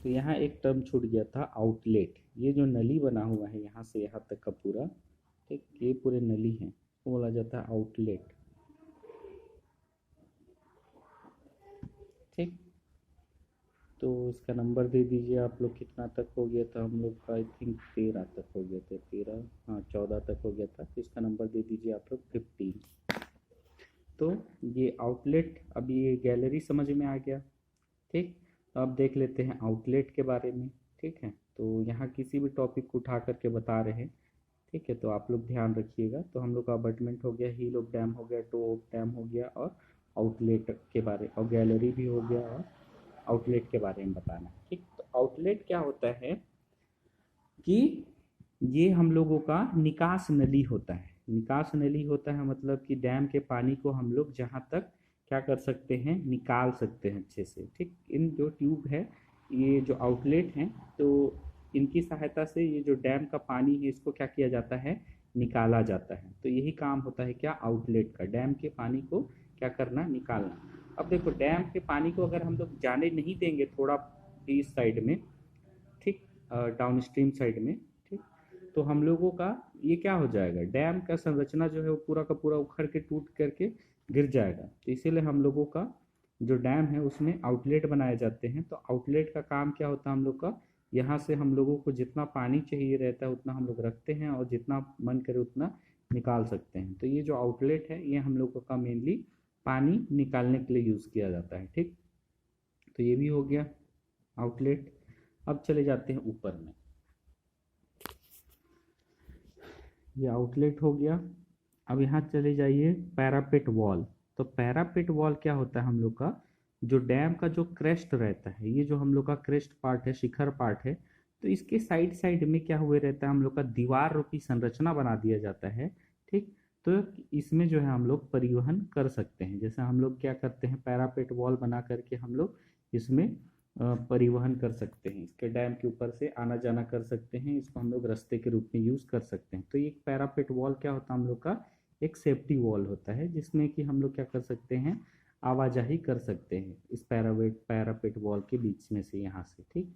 तो यहाँ एक टर्म छूट गया था, आउटलेट। ये जो नली बना हुआ है यहाँ से यहाँ तक का पूरा, ठीक, ये पूरे नली है, वो बोला जाता है आउटलेट। ठीक, तो इसका नंबर दे दीजिए आप लोग, कितना तक हो गया था हम लोग का, आई थिंक 13 तक हो गया था, 13, हाँ 14 तक हो गया था। तो इसका नंबर दे दीजिए आप लोग 15। तो ये आउटलेट, अब ये गैलरी समझ में आ गया। ठीक, तो अब देख लेते हैं आउटलेट के बारे में। ठीक है, तो यहाँ किसी भी टॉपिक को उठा करके बता रहे हैं, ठीक है, तो आप लोग ध्यान रखिएगा। तो हम लोग का अबटमेंट हो गया, हील ऑफ डैम हो गया, टो ऑफ डैम हो गया, और आउटलेट के बारे, और गैलरी भी हो गया, और आउटलेट के बारे में बताना है। ठीक, तो आउटलेट क्या होता है कि ये हम लोगों का निकास नली होता है। निकास नली होता है मतलब कि डैम के पानी को हम लोग जहाँ तक क्या कर सकते हैं, निकाल सकते हैं अच्छे से। ठीक, इन जो ट्यूब है, ये जो आउटलेट हैं, तो इनकी सहायता से ये जो डैम का पानी है इसको क्या किया जाता है, निकाला जाता है। तो यही काम होता है क्या, आउटलेट का, डैम के पानी को क्या करना, निकालना। अब देखो, डैम के पानी को अगर हम लोग जाने नहीं देंगे थोड़ा इस साइड में, ठीक, डाउन स्ट्रीम साइड में, ठीक, तो हम लोगों का ये क्या हो जाएगा, डैम का संरचना जो है वो पूरा का पूरा उखड़ के टूट करके गिर जाएगा। तो इसीलिए हम लोगों का जो डैम है उसमें आउटलेट बनाए जाते हैं। तो आउटलेट का काम क्या होता है हम लोग का, यहाँ से हम लोगों को जितना पानी चाहिए रहता है उतना हम लोग रखते हैं, और जितना मन करे उतना निकाल सकते हैं। तो ये जो आउटलेट है ये हम लोगों का मेनली पानी निकालने के लिए यूज़ किया जाता है। ठीक, तो ये भी हो गया आउटलेट। अब चले जाते हैं ऊपर में, ये आउटलेट हो गया। अब यहाँ चले जाइए पैरापेट वॉल। तो पैरापेट वॉल क्या होता है हम लोग का, जो डैम का जो क्रेस्ट रहता है, ये जो हम लोग का क्रेस्ट पार्ट है, शिखर पार्ट है, तो इसके साइड साइड में क्या हुए रहता है, हम लोग का दीवार रूपी संरचना बना दिया जाता है। ठीक, तो इसमें जो है हम लोग परिवहन कर सकते हैं। जैसे हम लोग क्या करते हैं, पैरापेट वॉल बना करके हम लोग इसमें परिवहन कर सकते हैं, इसके डैम के ऊपर से आना जाना कर सकते हैं, इसको हम लोग रास्ते के रूप में यूज़ कर सकते हैं। तो ये पैरापेट वॉल क्या होता है हम लोग का, एक सेफ्टी वॉल होता है, जिसमें कि हम लोग क्या कर सकते हैं, आवाजाही कर सकते हैं इस पैरापेट वॉल के बीच में से, यहाँ से। ठीक,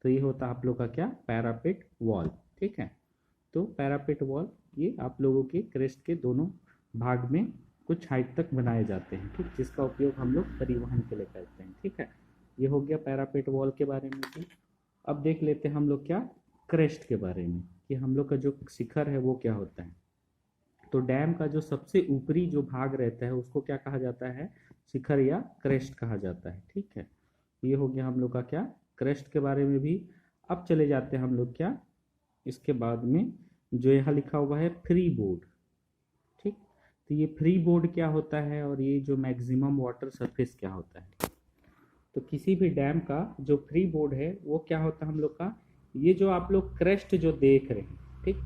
तो ये होता है आप लोग का क्या, पैरापेट वॉल। ठीक है, तो पैरापेट वॉल ये आप लोगों के क्रेस्ट के दोनों भाग में कुछ हाइट तक बनाए जाते हैं। ठीक, जिसका उपयोग हम लोग परिवहन के लिए करते हैं। ठीक है, ये हो गया पैरापेट वॉल के बारे में भी। अब देख लेते हैं हम लोग क्या, क्रेस्ट के बारे में, कि हम लोग का जो शिखर है वो क्या होता है। तो डैम का जो सबसे ऊपरी जो भाग रहता है उसको क्या कहा जाता है, शिखर या क्रेस्ट कहा जाता है। ठीक है, ये हो गया हम लोग का क्या, क्रेस्ट के बारे में भी। अब चले जाते हैं हम लोग क्या, इसके बाद में जो यहाँ लिखा हुआ है फ्री बोर्ड। ठीक, तो ये फ्री बोर्ड क्या होता है, और ये जो मैक्सिमम वाटर सरफेस क्या होता है। तो किसी भी डैम का जो फ्री बोर्ड है वो क्या होता है हम लोग का, ये जो आप लोग क्रेस्ट जो देख रहे हैं, ठीक,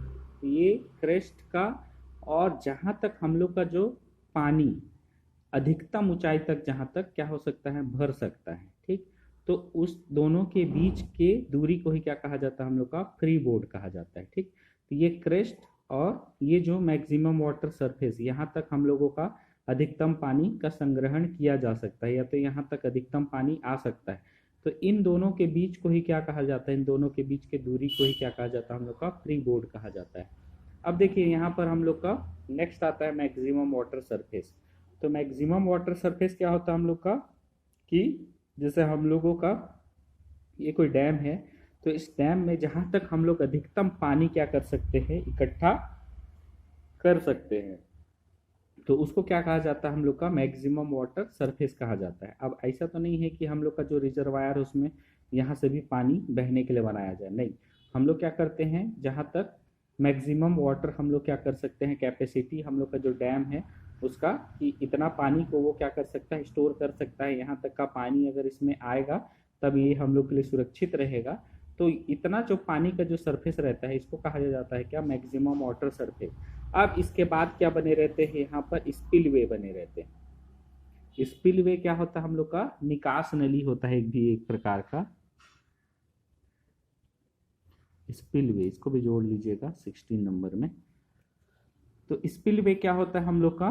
ये क्रेस्ट का, और जहाँ तक हम लोग का जो पानी अधिकतम ऊंचाई तक जहाँ तक क्या हो सकता है, भर सकता है। ठीक, तो उस दोनों के बीच के दूरी को ही क्या कहा जाता है हम लोग का, फ्री बोर्ड कहा जाता है। ठीक, तो ये क्रेस्ट और ये जो मैक्सिमम वाटर सरफेस, यहाँ तक हम लोगों का अधिकतम पानी का संग्रहण किया जा सकता है, या तो यहाँ तक अधिकतम पानी आ सकता है। तो इन दोनों के बीच को ही क्या कहा जाता है, इन दोनों के बीच के दूरी को ही क्या कहा जाता है हम लोग का, फ्री बोर्ड कहा जाता है। अब देखिए यहाँ पर हम लोग का नेक्स्ट आता है मैक्सिमम वाटर सरफेस। तो मैक्सिमम वाटर सरफेस क्या होता है हम लोग का, कि जैसे हम लोगों का ये कोई डैम है, तो इस डैम में जहाँ तक हम लोग अधिकतम पानी क्या कर सकते हैं, इकट्ठा कर सकते हैं, तो उसको क्या कहा जाता है हम लोग का, मैक्सिमम वाटर सरफेस कहा जाता है। अब ऐसा तो नहीं है कि हम लोग का जो रिजर्वायर है उसमें यहाँ से भी पानी बहने के लिए बनाया जाए, नहीं। हम लोग क्या करते हैं, जहाँ तक मैक्सिमम वाटर हम लोग क्या कर सकते हैं, कैपेसिटी हम लोग का जो डैम है उसका, कि इतना पानी को वो क्या कर सकता है, स्टोर कर सकता है, यहाँ तक का पानी अगर इसमें आएगा तब ये हम लोग के लिए सुरक्षित रहेगा। तो इतना जो पानी का जो सरफेस रहता है इसको कहा जाता है क्या, मैक्सिमम वाटर सरफेस। अब इसके बाद क्या बने रहते हैं, यहाँ पर स्पिलवे बने रहते हैं। स्पिलवे क्या होता है हम लोग का, निकास नली होता है एक प्रकार का स्पिलवे, इसको भी जोड़ लीजिएगा 16 नंबर में। तो स्पिलवे क्या होता है हम लोग का,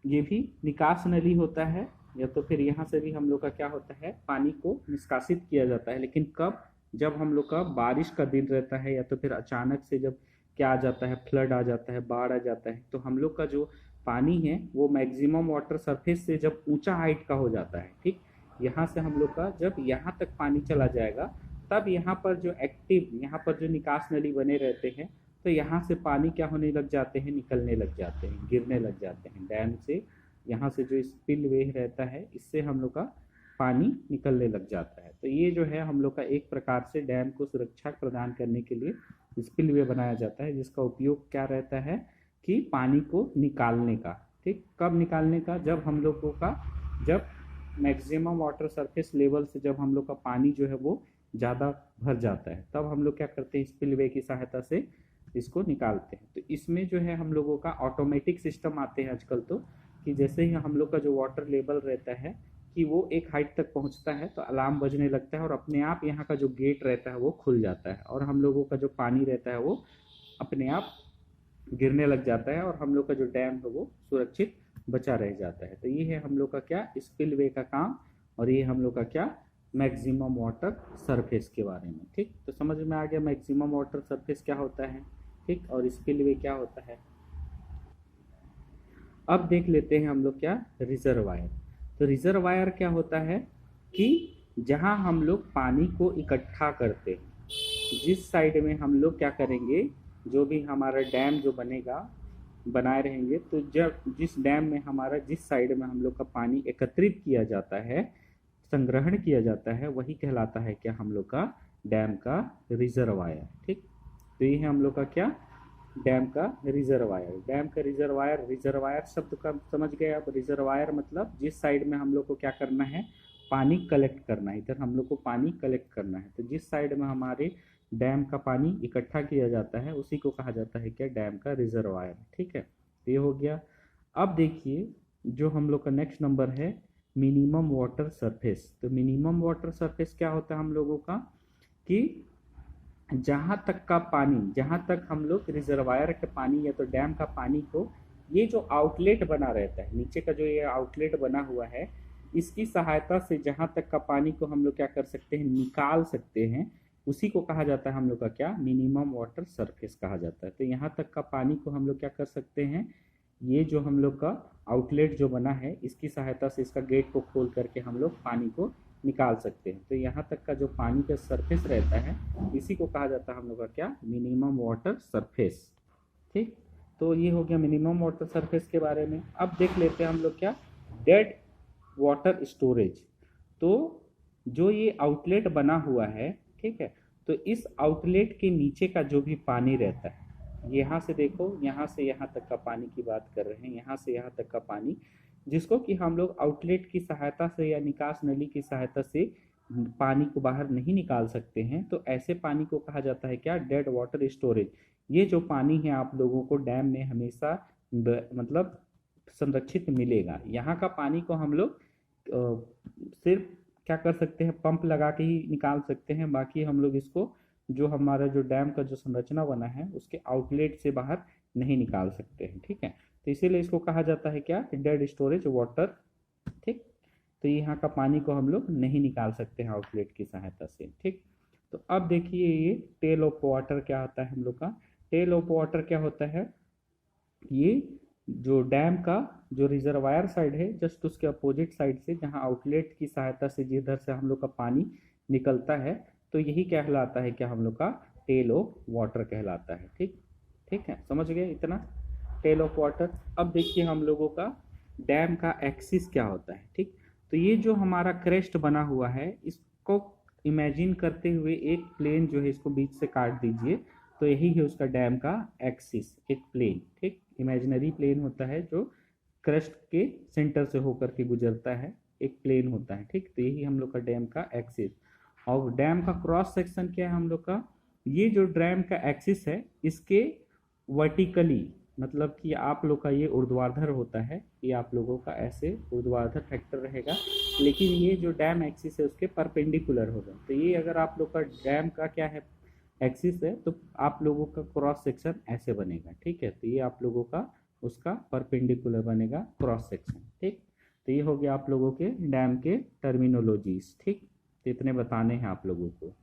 ये भी निकास नली होता है, या तो फिर यहाँ से भी हम लोग का क्या होता है, पानी को निष्कासित किया जाता है। लेकिन कब, जब हम लोग का बारिश का दिन रहता है या तो फिर अचानक से जब क्या आ जाता है, फ्लड आ जाता है, बाढ़ आ जाता है, तो हम लोग का जो पानी है वो मैक्सिमम वाटर सरफेस से जब ऊंचा हाइट का हो जाता है, ठीक, यहाँ से हम लोग का जब यहाँ तक पानी चला जाएगा, तब यहाँ पर जो एक्टिव, यहाँ पर जो निकास नली बने रहते हैं, तो यहाँ से पानी क्या होने लग जाते हैं, निकलने लग जाते हैं, गिरने लग जाते हैं डैम से। यहाँ से जो स्पिल वे रहता है, इससे हम लोग का पानी निकलने लग जाता है। तो ये जो है हम लोग का एक प्रकार से डैम को सुरक्षा प्रदान करने के लिए स्पिल वे बनाया जाता है, जिसका उपयोग क्या रहता है कि पानी को निकालने का, ठीक। कब निकालने का, जब हम लोगों का, जब मैक्सिमम वाटर सरफेस लेवल से जब हम लोग का पानी जो है वो ज़्यादा भर जाता है, तब हम लोग क्या करते हैं, स्पिल वे की सहायता से इसको निकालते हैं। तो इसमें जो है हम लोगों का ऑटोमेटिक सिस्टम आते हैं आजकल, तो कि जैसे ही हम लोग का जो वाटर लेवल रहता है कि वो एक हाइट तक पहुंचता है, तो अलार्म बजने लगता है और अपने आप यहाँ का जो गेट रहता है वो खुल जाता है, और हम लोगों का जो पानी रहता है वो अपने आप गिरने लग जाता है, और हम लोग का जो डैम है वो सुरक्षित बचा रह जाता है। तो ये है हम लोग का क्या, स्पिल वे का काम, और ये हम लोग का क्या, मैक्सिमम वाटर सरफेस के बारे में, ठीक। तो समझ में आ गया मैक्सिमम वाटर सरफेस क्या होता है, ठीक, और स्पिल वे क्या होता है। अब देख लेते हैं हम लोग क्या, रिजर्वायर। तो रिजर्वायर क्या होता है कि जहां हम लोग पानी को इकट्ठा करते हैं, जिस साइड में हम लोग क्या करेंगे, जो भी हमारा डैम जो बनेगा, बनाए रहेंगे, तो जब जिस डैम में हमारा, जिस साइड में हम लोग का पानी एकत्रित किया जाता है, संग्रहण किया जाता है, वही कहलाता है क्या, हम लोग का डैम का रिजर्वायर, ठीक। तो ये है हम लोग का क्या, डैम का रिजर्वायर। डैम का रिजर्वायर, रिजर्वायर शब्द का समझ गए आप। रिजर्वायर मतलब जिस साइड में हम लोग को क्या करना है, पानी कलेक्ट करना है, इधर हम लोग को पानी कलेक्ट करना है, तो जिस साइड में हमारे डैम का पानी इकट्ठा किया जाता है उसी को कहा जाता है क्या, डैम का रिजर्वायर, ठीक है। ये हो गया। अब देखिए जो हम लोग का नेक्स्ट नंबर है, मिनिमम वाटर सरफेस। तो मिनिमम वाटर सरफेस क्या होता है हम लोगों का, कि जहाँ तक का पानी, जहाँ तक हम लोग रिजर्वायर के पानी या तो डैम का पानी को, ये जो आउटलेट बना रहता है, नीचे का जो ये आउटलेट बना हुआ है, इसकी सहायता से जहाँ तक का पानी को हम लोग क्या कर सकते हैं, निकाल सकते हैं, उसी को कहा जाता है हम लोग का क्या, मिनिमम वाटर सरफेस कहा जाता है। तो यहाँ तक का पानी को हम लोग क्या कर सकते हैं, ये जो हम लोग का आउटलेट जो बना है, इसकी सहायता से इसका गेट को खोल करके हम लोग पानी को निकाल सकते हैं। तो यहाँ तक का जो पानी का सरफेस रहता है, इसी को कहा जाता है हम लोग का क्या, मिनिमम वाटर सरफेस, ठीक। तो ये हो गया मिनिमम वाटर सरफेस के बारे में। अब देख लेते हैं हम लोग क्या, डेड वाटर स्टोरेज। तो जो ये आउटलेट बना हुआ है, ठीक है, तो इस आउटलेट के नीचे का जो भी पानी रहता है, यहाँ से देखो, यहाँ से यहाँ तक का पानी की बात कर रहे हैं, यहाँ से यहाँ तक का पानी, जिसको कि हम लोग आउटलेट की सहायता से या निकास नली की सहायता से पानी को बाहर नहीं निकाल सकते हैं, तो ऐसे पानी को कहा जाता है क्या, डेड वाटर स्टोरेज। ये जो पानी है आप लोगों को डैम में हमेशा मतलब संरक्षित मिलेगा। यहाँ का पानी को हम लोग सिर्फ क्या कर सकते हैं, पंप लगा के ही निकाल सकते हैं, बाकी हम लोग इसको, जो हमारा जो डैम का जो संरचना बना है, उसके आउटलेट से बाहर नहीं निकाल सकते हैं, ठीक है। तो इसीलिए इसको कहा जाता है क्या, डेड स्टोरेज वाटर, ठीक। तो यहाँ का पानी को हम लोग नहीं निकाल सकते हैं आउटलेट की सहायता से, ठीक। तो अब देखिए ये टेल ऑफ वाटर क्या होता है हम लोग का। टेल ऑफ वाटर क्या होता है, ये जो डैम का जो रिजर्वायर साइड है, जस्ट उसके अपोजिट साइड से, जहाँ आउटलेट की सहायता से जिधर से हम लोग का पानी निकलता है, तो यही कहलाता है क्या, हम लोग का टेल ऑफ वाटर कहलाता है, ठीक। ठीक है, समझ गए इतना, टेल ऑफ वाटर। अब देखिए हम लोगों का डैम का एक्सिस क्या होता है, ठीक। तो ये जो हमारा क्रेस्ट बना हुआ है, इसको इमेजिन करते हुए एक प्लेन जो है, इसको बीच से काट दीजिए, तो यही है उसका डैम का एक्सिस, एक प्लेन, ठीक। इमेजिनरी प्लेन होता है जो क्रस्ट के सेंटर से होकर के गुजरता है, एक प्लेन होता है, ठीक। तो यही हम लोग का डैम का एक्सिस। और डैम का क्रॉस सेक्शन क्या है हम लोग का, ये जो डैम का एक्सिस है, इसके वर्टिकली, मतलब कि आप लोग का ये ऊर्ध्वाधर होता है, ये आप लोगों का ऐसे ऊर्ध्वाधर फैक्टर रहेगा, लेकिन ये जो डैम एक्सिस है उसके परपेंडिकुलर होगा। तो ये अगर आप लोग का डैम का क्या है, एक्सिस है, तो आप लोगों का क्रॉस सेक्शन ऐसे बनेगा, ठीक है। तो ये आप लोगों का उसका परपेंडिकुलर बनेगा क्रॉस सेक्शन, ठीक। तो ये हो गया आप लोगों के डैम के टर्मिनोलॉजीज, ठीक। तो इतने बताने हैं आप लोगों को।